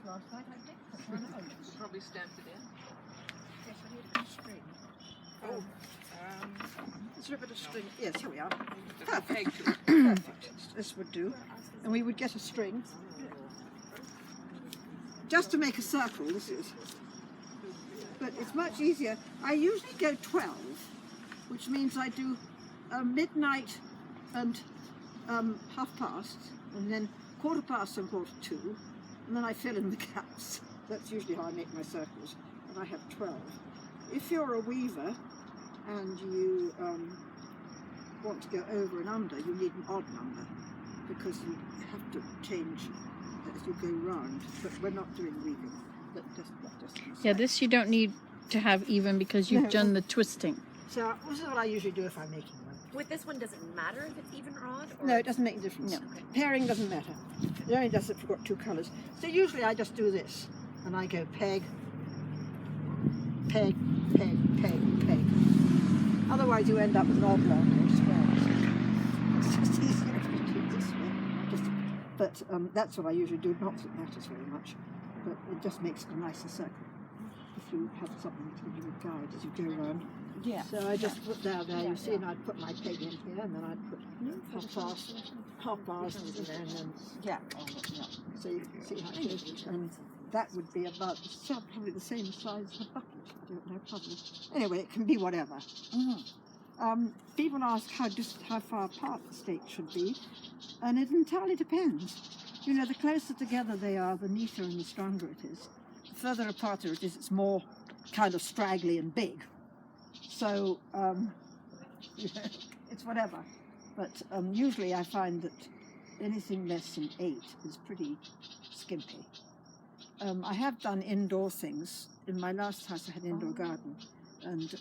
last night, I think. I know. You probably stamped it in. Yes, I need a bit of string. It's a bit of string. Yes, here we are. There's a peg to it. Perfect. This would do. And we would get a string. Just to make a circle, this is. But it's much easier. I usually go 12, which means I do midnight and half past, and then quarter past and quarter to, and then I fill in the gaps. That's usually how I make my circles, and I have 12. If you're a weaver and you want to go over and under, you need an odd number, because you have to change as you go round, but we're not doing weaving. Yeah, this you don't need to have even because you've done the twisting. So this is what I usually do if I'm making one. With this one, does it matter if it's even or odd? Or? No, it doesn't make a difference. No. Okay. Pairing doesn't matter. It only does if you've got two colours. So usually I just do this, and I go peg, peg, peg, peg, peg. Otherwise you end up with an oblong or squares. It's just easier if you do it this way. But that's what I usually do. Not that it matters very much, but it just makes it a nicer circle if you have something to give you a guide as you go around. Yeah. So I just put down there, you see, and I'd put my peg in here, and then I'd put half bars in there, and then, so you can see how it goes. And that would be about, probably the same size as the bucket, I don't know, probably. Anyway, it can be whatever. People ask how far apart the stakes should be, and it entirely depends. You know, the closer together they are, the neater and the stronger it is. The further apart it is, it's more kind of straggly and big. So, it's whatever. But usually I find that anything less than 8 is pretty skimpy. I have done indoor things. In my last house I had an indoor garden, and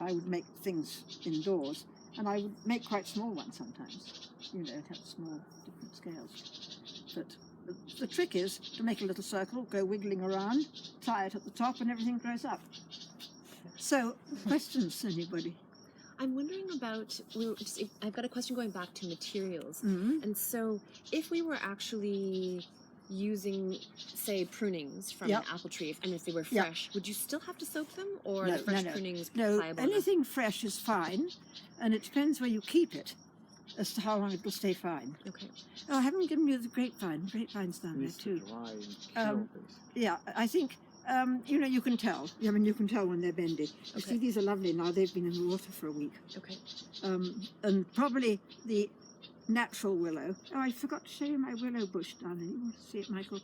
I would make things indoors, and I would make quite small ones sometimes. You know, it had small, different scales. But the trick is to make a little circle, go wiggling around, tie it at the top, and everything grows up. So, questions, anybody? I'm wondering about, I've got a question going back to materials. Mm-hmm. And so, if we were actually using, say, prunings from an apple tree, and if they were fresh, would you still have to soak them, or are the fresh prunings pliable? No, anything fresh is fine, and it depends where you keep it as to how long it will stay fine. Okay. Oh, I haven't given you the grapevine. Grapevine's down there too. Yeah, I think, you know, you can tell. I mean, you can tell when they're bendy. You see, these are lovely now. They've been in the water for a week. Okay. And probably the natural willow. Oh, I forgot to show you my willow bush down there. You want to see it, Michael?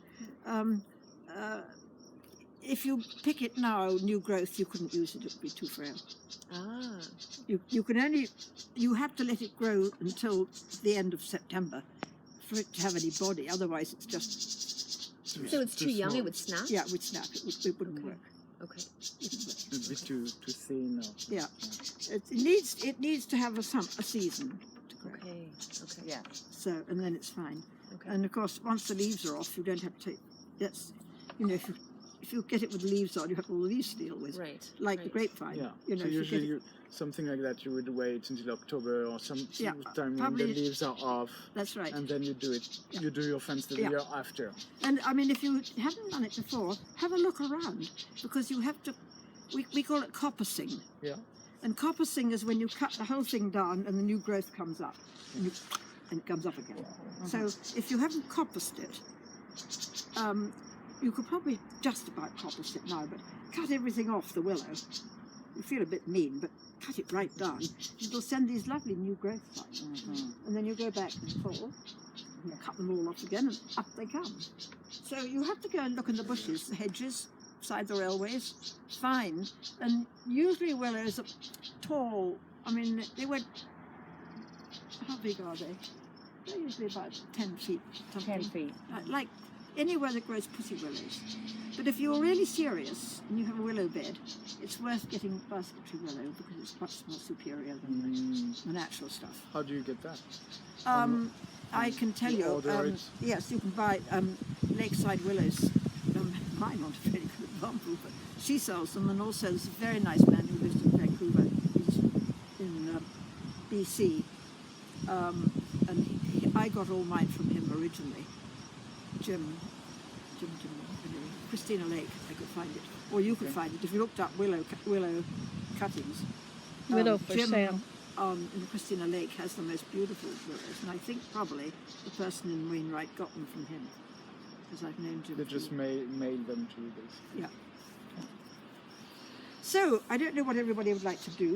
If you pick it now, new growth, you couldn't use it. It would be too frail. Ah. You can only, you have to let it grow until the end of September for it to have any body. Otherwise, it's just. So it's too young, it would snap? Yeah, it would snap. It wouldn't work. Okay. A bit too thin. Yeah. It needs to have a season to grow. Okay. Okay. Yeah. So, and then it's fine. Okay. And of course, once the leaves are off, you don't have to take. That's, you know, if you get it with the leaves on, you have all the leaves to deal with. Right. Like the grapevine. Yeah. You know, so usually something like that, you would wait until October or some time when the leaves are off. That's right. And then you do it. Yeah. You do your fence the year after. And I mean, if you haven't done it before, have a look around, because you have to. We call it coppicing. Yeah. And coppicing is when you cut the whole thing down and the new growth comes up, and it comes up again. So if you haven't coppiced it, you could probably just about coppice it now, but cut everything off the willow. You feel a bit mean, but cut it right down. It'll send these lovely new growth lines. And then you go back in the fall, and you cut them all off again, and up they come. So you have to go and look in the bushes, the hedges, beside the railways, fine. And usually willows are tall. I mean, they were, how big are they? They're usually about 10 feet. Something. 10 feet. Like anywhere that grows pussy willows. But if you're really serious and you have a willow bed, it's worth getting basketry willow because it's much more superior than the natural stuff. How do you get that? I can tell You you. order it? Yes, you can buy lakeside willows. Mine aren't a very good example, but she sells them, and also there's a very nice man who lives in Vancouver. He's in BC, and I got all mine from him originally. Jim, Christina Lake, I could find it. Or you could find it if you looked up willow cuttings. Widow for Jim, sale. in the Christina Lake has the most beautiful willows, and I think probably the person in Wainwright got them from him, because I've known Jim. They just mailed them to you, basically. Yeah. So I don't know what everybody would like to do.